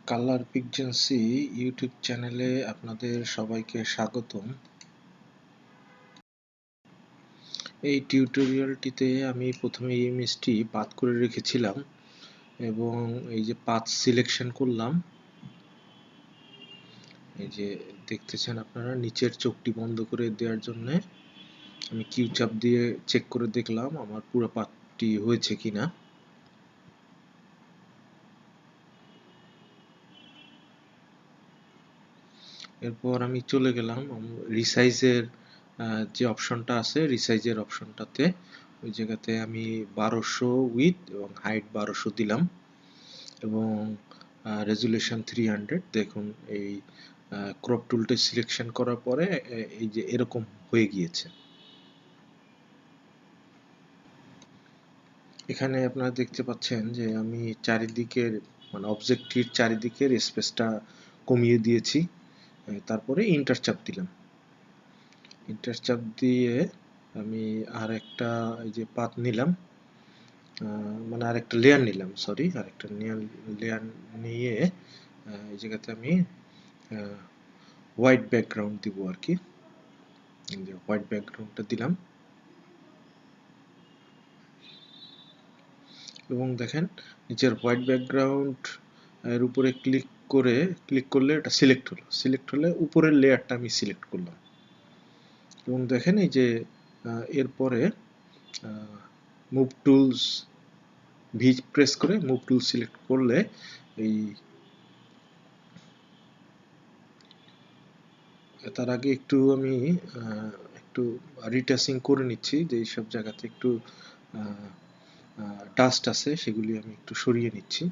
Colour পিকজেন্সি YouTube চ্যানেলে আপনাদের সবাইকে স্বাগতম। এই টিউটোরিয়ালটিতে আমি প্রথমে ইমেজটি পাথ করে রেখেছিলাম এবং এই যে পাথ সিলেকশন করলাম, এই যে দেখতেছেন আপনারা নিচের চোখটি বন্ধ করে দেওয়ার জন্য আমি কিউ চাপ দিয়ে চেক করে দেখলাম আমার পুরো পাথটি হয়েছে কিনা। এরপর আমি চলে গেলাম রিসাইজের যে অপশনটা আছে, রিসাইজের অপশনটাতে ওই জায়গাতে আমি 1200 উইথ এবং হাইট 1200 দিলাম এবং রেজুলেশন 300। দেখুন এই ক্রপ টুলটা সিলেকশন করার পরে এই যে এরকম হয়ে গিয়েছে। এখানে আপনারা দেখতে পাচ্ছেন যে আমি চারিদিকের মানে অবজেক্টটির চারিদিকের স্পেসটা কমিয়ে দিয়েছি, তারপরে ইন্টার চাপ দিলাম। ইন্টার চাপ দিয়ে আমি আর একটা এই যে পাথ নিলাম, মানে আরেকটা লেয়ার নিলাম, সরি আরেকটা লেয়ার নিয়ে এই জায়গাতে আমি হোয়াইট ব্যাকগ্রাউন্ড দিব আর কি। হোয়াইট ব্যাকগ্রাউন্ডটা দিলাম এবং দেখেন নিচের হোয়াইট ব্যাকগ্রাউন্ড এর উপরে ক্লিক করলে এটা সিলেক্ট হলে উপরের লেয়ারটা আমি সিলেক্ট করলাম এবং দেখেন এই যে এরপরে মুভ টুলস ভি প্রেস করে মুভ টুল সিলেক্ট করলে এই তার আগে একটু আমি একটু রিটাচিং করে নিচ্ছি, যে এইসব জায়গাতে একটু ডাস্ট আছে সেগুলি আমি একটু সরিয়ে নিচ্ছি।